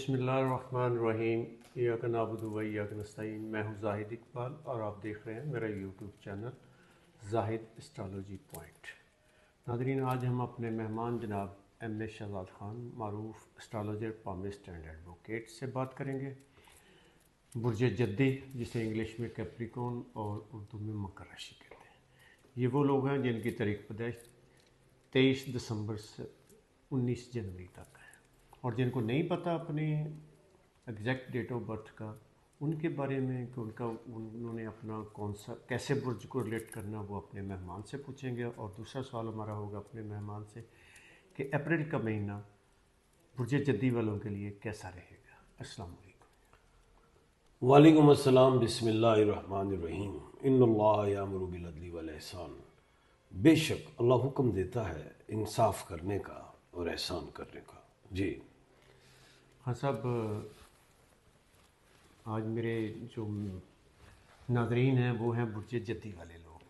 बिस्मिल्लाहिर्रहमानिर्रहीम। इय्याका नअबुदु व इय्याका नस्तईन। मैं हूँ जाहिद इकबाल और आप देख रहे हैं मेरा YouTube channel Zahid astrology point. नादरीन, आज हम अपने मेहमान जनाब एम ए शहजाद ख़ान मारूफ एस्ट्रोलॉजर पामिस्ट एंड एडवोकेट से बात करेंगे। बुर्ज जद्दी, जिसे इंग्लिश में कैप्रिकॉर्न और उर्दू में मकर राशि कहते हैं, ये वो लोग हैं जिनकी तारीख पैदाइश 23 दिसंबर से 19 जनवरी तक है। और जिनको नहीं पता अपनी एग्जैक्ट डेट ऑफ बर्थ का, उनके बारे में कि उन्होंने अपना कौन सा कैसे बुर्ज को रिलेट करना, वो अपने मेहमान से पूछेंगे। और दूसरा सवाल हमारा होगा अपने मेहमान से कि अप्रैल का महीना बुर्ज जद्दी वालों के लिए कैसा रहेगा। अस्सलाम वालेकुम। वालेकुम अस्सलाम। बिस्मिल्लाहिर्रहमानिर्रहीम। इन्नल्लाह यामुरु बिल अदली वल एहसान। बेशक अल्लाह हुक्म देता है इंसाफ करने का और एहसान करने का। जी हाँ साहब, आज मेरे जो नादरीन हैं वो हैं बुर्ज जद्दी वाले लोग।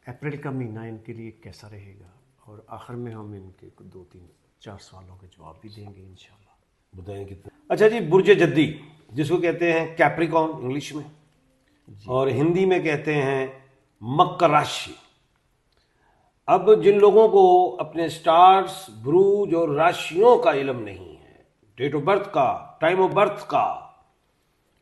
अप्रैल का महीना इनके लिए कैसा रहेगा, और आखिर में हम इनके 2-3-4 सवालों के जवाब भी देंगे इंशाल्लाह। बताएं कितने। अच्छा जी, बुर्ज जद्दी जिसको कहते हैं कैप्रिकॉर्न इंग्लिश में, और हिंदी में कहते हैं मकर राशि। अब जिन लोगों को अपने स्टार्स, बुरूज और राशियों का इल्म नहीं है, डेट ऑफ बर्थ का, टाइम ऑफ बर्थ का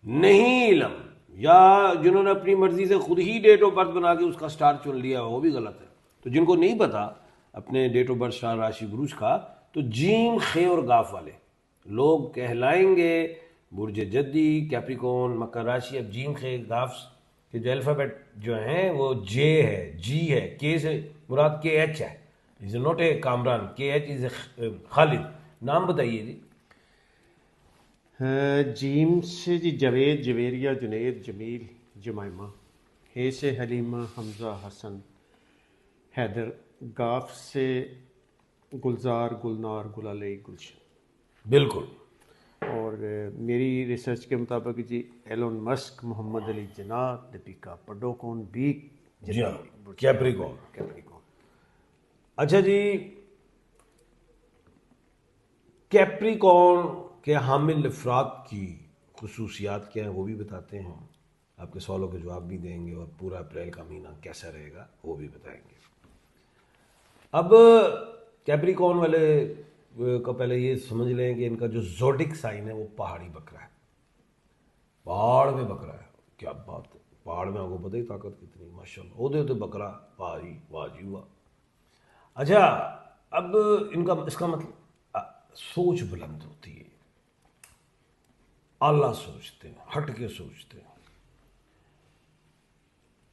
नहीं इल्म, या जिन्होंने अपनी मर्जी से खुद ही डेट ऑफ बर्थ बना के उसका स्टार चुन लिया, वो भी गलत है। तो जिनको नहीं पता अपने डेट ऑफ बर्थ, स्टार, राशि, बुरूज का, तो जीम, खे और गाफ वाले लोग कहलाएंगे बुर्ज जद्दी, कैप्रिकॉर्न, मकर राशि। अब जीम, खे, गाफ के जो अल्फ़ाबेट जो हैं वो जे है, जी है, के से मुराद के एच है। इज नॉट ए कामरान, के एच इज ए खालिद। नाम बताइए जी। जीम से जी जावेद, जवेरिया, जुनैद, जमील, जमाइमा। हे से हलीमा, हमज़ा, हसन, हैदर। गाफ से गुलजार, गुलनार, गुलाले, गुलशन। बिल्कुल। और मेरी रिसर्च के मुताबिक जी एलोन मस्क, मोहम्मद अली जिन्ना, दीपिका पादुकोण भी जी हाँ, कैप्रिकॉर्न। कैप्रिकॉर्न। अच्छा जी, कैप्रिकॉर्न के हामिल अफराद की खुसूसियात क्या हैं वो भी बताते हैं, आपके सवालों के जवाब भी देंगे, और पूरा अप्रैल का महीना कैसा रहेगा वो भी बताएंगे। अब कैप्रिकॉर्न वाले का पहले ये समझ लें कि इनका जो ज़ोडिक साइन है वो पहाड़ी बकरा है। पहाड़ में बकरा है, क्या बात है। पहाड़ में आपको पता ही ताकत कितनी, माशाल्लाह। ओदे ओदे बकरा, भाई वाजी हुआ। अच्छा, अब इनका इसका मतलब सोच बुलंद होती है, आला सोचते हैं, हट के सोचते हैं,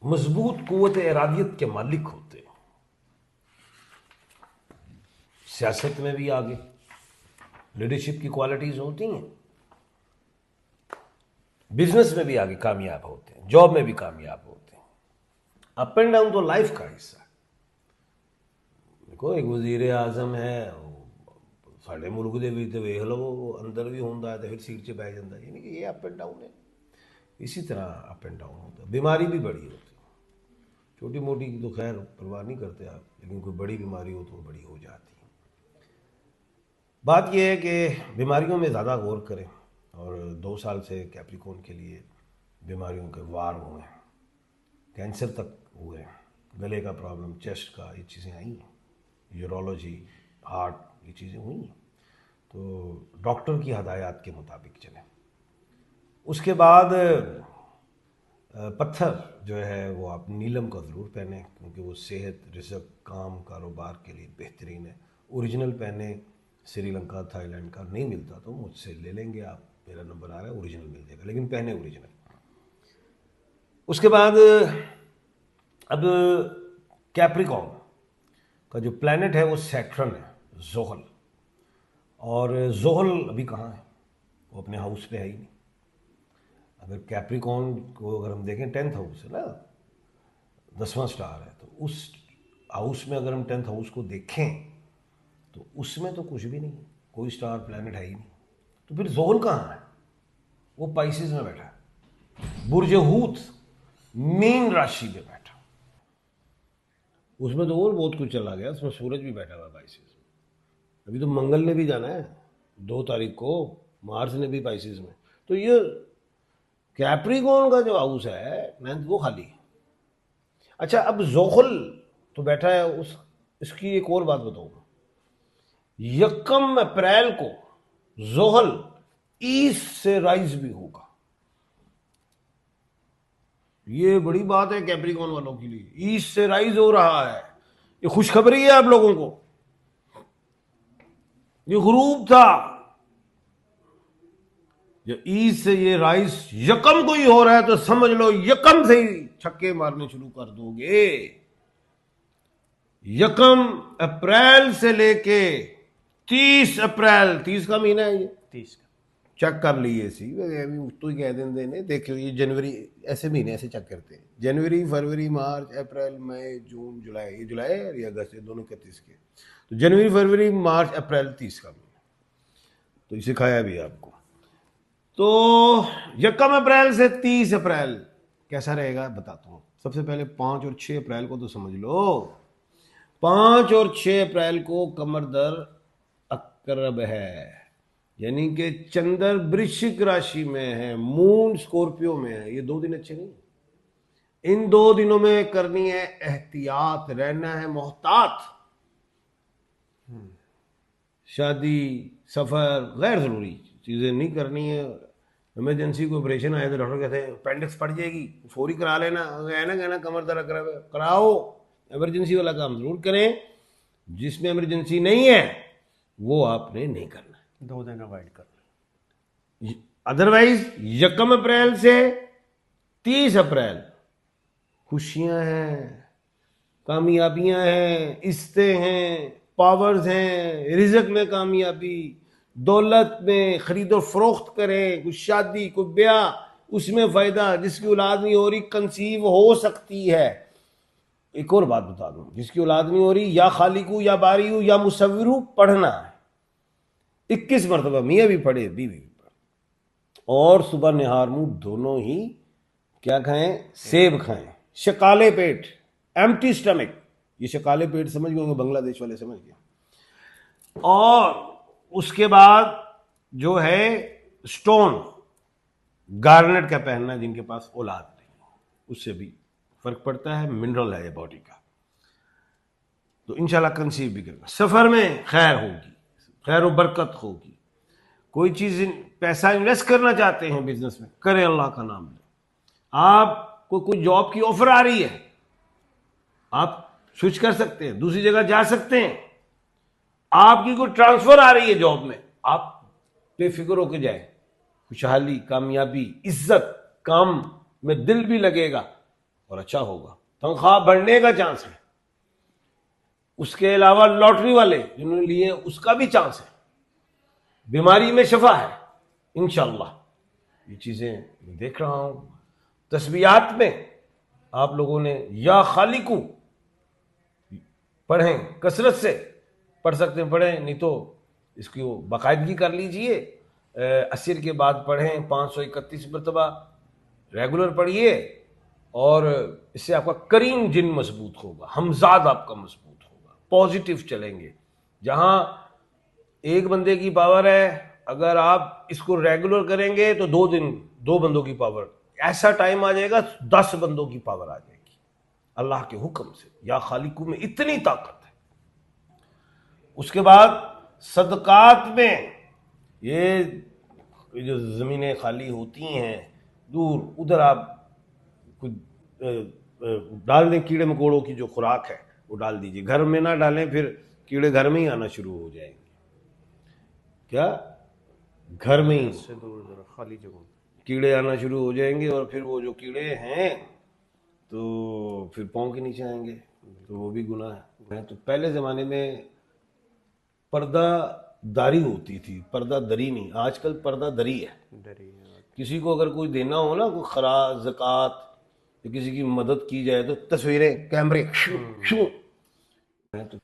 मजबूत कुव्वत इरादियत के मालिक होते हैं, सियासत में भी आगे, लीडरशिप की क्वालिटीज होती हैं, बिजनेस में भी आगे कामयाब होते हैं, जॉब में भी कामयाब होते हैं। अप एंड डाउन तो लाइफ का हिस्सा है। देखो, एक वजीर आजम है, साढ़े मुल्क दे भी तो वेख लो, अंदर भी होंदा है तो फिर सीट 'च बैठ जाता है, यानी कि ये अप एंड डाउन है। इसी तरह अप एंड डाउन होता है। बीमारी भी बड़ी होती है, छोटी मोटी की तो खैर परवाह नहीं करते आप, लेकिन कोई बड़ी बीमारी हो तो बड़ी हो जाती है। बात यह है कि बीमारियों में ज़्यादा गौर करें, और 2 साल से कैप्रिकॉर्न के लिए बीमारियों के वार हुए हैं, कैंसर तक हुए हैं, गले का प्रॉब्लम, चेस्ट का, ये चीज़ें आई हैं, यूरोलॉजी, हार्ट, ये चीज़ें हुई हैं। तो डॉक्टर की हदायत के मुताबिक चलें। उसके बाद पत्थर जो है वो आप नीलम का ज़रूर पहने, क्योंकि वो सेहत, रिज़्क, काम, कारोबार के लिए बेहतरीन है। ओरिजिनल पहने, श्रीलंका, थाईलैंड का नहीं मिलता तो मुझसे ले लेंगे आप, मेरा नंबर आ रहा है, ओरिजिनल मिल जाएगा, लेकिन पहने ओरिजिनल। उसके बाद अब कैप्रिकॉर्न का जो प्लैनेट है वो सैटर्न है, ज़ोहल। और ज़ोहल अभी कहाँ है, वो अपने हाउस पे है ही नहीं। अगर कैप्रिकॉर्न को अगर हम देखें, 10th हाउस है ना, 10वां स्टार है, तो उस हाउस में अगर हम 10th हाउस को देखें तो उसमें तो कुछ भी नहीं है, कोई स्टार प्लैनेट है ही नहीं। तो फिर ज़ोहल कहाँ है, वो पाइसेस में बैठा है, बुर्ज हूत, मीन राशि में बैठा। उसमें तो और बहुत कुछ चला गया, उसमें सूरज भी बैठा हुआ है पाइसेस में। अभी तो मंगल ने भी जाना है, 2 तारीख को मार्स ने भी पाइसिस में, तो ये कैप्रिकॉर्न का जो हाउस है नाइन्थ वो खाली है। अच्छा, अब जोहल तो बैठा है, उस इसकी एक और बात बताऊंगा। 1 अप्रैल को जोहल ईस्ट से राइज भी होगा। ये बड़ी बात है कैप्रिकॉर्न वालों के लिए, ईस्ट से राइज हो रहा है। ये खुशखबरी है आप लोगों को। ये गुरूब था, जो ईस्ट से ये राइज यकम को ही हो रहा है, तो समझ लो यकम से ही छक्के मारने शुरू कर दोगे। 1 अप्रैल से लेके 30 अप्रैल, 30 का महीना है ये, 30 का। चेक कर लिए सी तो ही कह देंगे ने, देखो ये जनवरी, ऐसे महीने ऐसे चेक करते हैं, जनवरी, फरवरी, मार्च, अप्रैल, मई, जून, जुलाई, ये जुलाई है या अगस्त, ये दोनों 31 के, तो जनवरी, फरवरी, मार्च, अप्रैल 30 का महीना, तो इसे खाया भी आपको। तो 1 अप्रैल से 30 अप्रैल कैसा रहेगा बताता हूँ। सबसे पहले 5 और 6 अप्रैल को तो समझ लो। 5 और 6 अप्रैल को कमर दर अकरब है, यानी कि चंद्र वृश्चिक राशि में है, मून स्कॉर्पियो में है। ये 2 दिन अच्छे नहीं, इन 2 दिनों में करनी है एहतियात, रहना है मोहतात। शादी, सफर, गैर जरूरी चीजें नहीं करनी है। इमरजेंसी को ऑपरेशन आए तो डॉक्टर कहते हैं अपेंडिक्स पड़ जाएगी, फौरी करा लेना, कहना कमर दर्द कराओ। इमरजेंसी वाला काम जरूर करें, जिसमें इमरजेंसी नहीं है वो आपने नहीं करना, 2 दिन अवॉइड कर। अदरवाइज 1 अप्रैल से 30 अप्रैल खुशियां हैं, कामयाबियां हैं, इस्ते हैं, पावर्स हैं, रिजक में कामयाबी, दौलत में खरीदो फरोख्त करें, कुछ शादी, कोई ब्याह, उसमें फायदा। जिसकी औलाद नहीं हो रही कंसीव हो सकती है। एक और बात बता दूं, जिसकी औलाद नहीं हो रही, या खालिकू या बारीऊ या मुसव्विरू पढ़ना है, 21 मरतबा, मियाँ भी पढ़े बीवी भी पढ़े, और सुबह निहार मुंह दोनों ही क्या खाएं, सेब खाएं, शकाले पेट, एम्प्टी स्टमक। ये शकाले पेट समझ गए होंगे, बांग्लादेश वाले समझ गए। और उसके बाद जो है स्टोन, गार्नेट का पहनना, जिनके पास औलाद नहीं, उससे भी फर्क पड़ता है, मिनरल है ये बॉडी का। तो इंशाल्लाह कंसीव भी करेगा। सफर में खैर होगी, खैर व बरकत होगी। कोई चीज पैसा इन्वेस्ट करना चाहते हैं बिजनेस में, करें, अल्लाह का नाम लें। आपको कोई जॉब की ऑफर आ रही है, आप स्विच कर सकते हैं, दूसरी जगह जा सकते हैं। आपकी कोई ट्रांसफर आ रही है जॉब में, आप बेफिक्र होकर जाए। खुशहाली, कामयाबी, इज्जत, काम में दिल भी लगेगा और अच्छा होगा, तनख्वाह बढ़ने का चांस है। उसके अलावा लॉटरी वाले जिन्होंने लिए उसका भी चांस है, बीमारी में शफा है इंशाल्लाह। ये चीजें मैं देख रहा हूं। तस्बीहात में आप लोगों ने या खालिकू पढ़ें, कसरत से पढ़ सकते हैं पढ़ें, नहीं तो इसकी बाकायदगी कर लीजिए। असर के बाद पढ़ें 531 मरतबा, रेगुलर पढ़िए, और इससे आपका करीम जिन मजबूत होगा, हमजाद आपका मजबूत होगा, पॉजिटिव चलेंगे। जहां एक बंदे की पावर है, अगर आप इसको रेगुलर करेंगे तो 2 दिन 2 बंदों की पावर, ऐसा टाइम आ जाएगा 10 बंदों की पावर आ जाएगी अल्लाह के हुक्म से। या खालिकू में इतनी ताकत है। उसके बाद सदकात में, ये जो ज़मीनें खाली होती हैं दूर, उधर आप कुछ डाल दें, कीड़े मकोड़ों की जो खुराक है वो डाल दीजिए। घर में ना डालें, फिर कीड़े घर में ही आना शुरू हो जाएंगे। क्या घर में ही से दूर जरा खाली जगह कीड़े आना शुरू हो जाएंगे, और फिर वो जो कीड़े हैं तो फिर पाँव के नीचे आएंगे, तो वो भी गुनाह है। तो पहले ज़माने में पर्दादारी होती थी, पर्दा दरी नहीं। आजकल पर्दा दरी है। डरी है। किसी को अगर कोई देना हो ना, कोई खराज, ज़कात, या किसी की मदद की जाए, तो तस्वीरें, कैमरे तो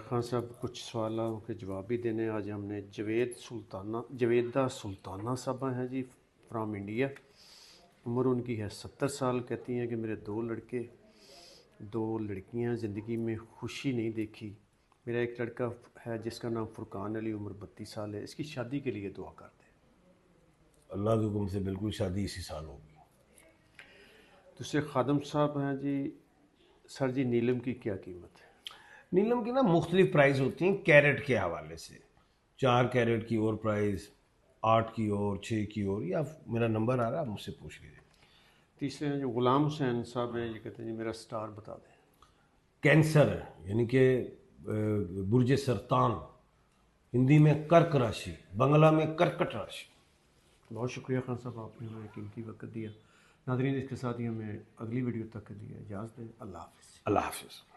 खान साहब कुछ सवालों के जवाब भी देने। आज हमने जवेदा सुल्ताना साहबा हैं जी, फ्राम इंडिया। उम्र उनकी है 70 साल। कहती हैं कि मेरे 2 लड़के 2 लड़कियां, ज़िंदगी में खुशी नहीं देखी, मेरा एक लड़का है जिसका नाम फुरकान अली, उम्र 32 साल है। इसकी शादी के लिए दुआ कर दें। अल्लाह के हुक्म से बिल्कुल शादी इसी साल होगी। दूसरे खादम साहब हैं जी। सर जी नीलम की क्या कीमत है? नीलम की ना मुख्तलिफ प्राइस होती हैं कैरेट के हवाले से। 4 कैरेट की और प्राइस, 8 की और, 6 की और, या मेरा नंबर आ रहा है, आप मुझसे पूछ लीजिए। तीसरे हैं जो गुलाम हुसैन साहब हैं, ये कहते हैं जी मेरा स्टार बता दें। कैंसर है, यानी कि बुर्ज सरतान, हिंदी में कर्क राशि, बंगला में कर्कट राशि। बहुत शुक्रिया खान साहब, आपने हमें कीमती वक्त दिया। नाज़रीन, इसके साथ ही हमें अगली वीडियो तक के लिए इजाज़त दें। अल्लाह हाफ़िज़। अल्लाह हाफिज़।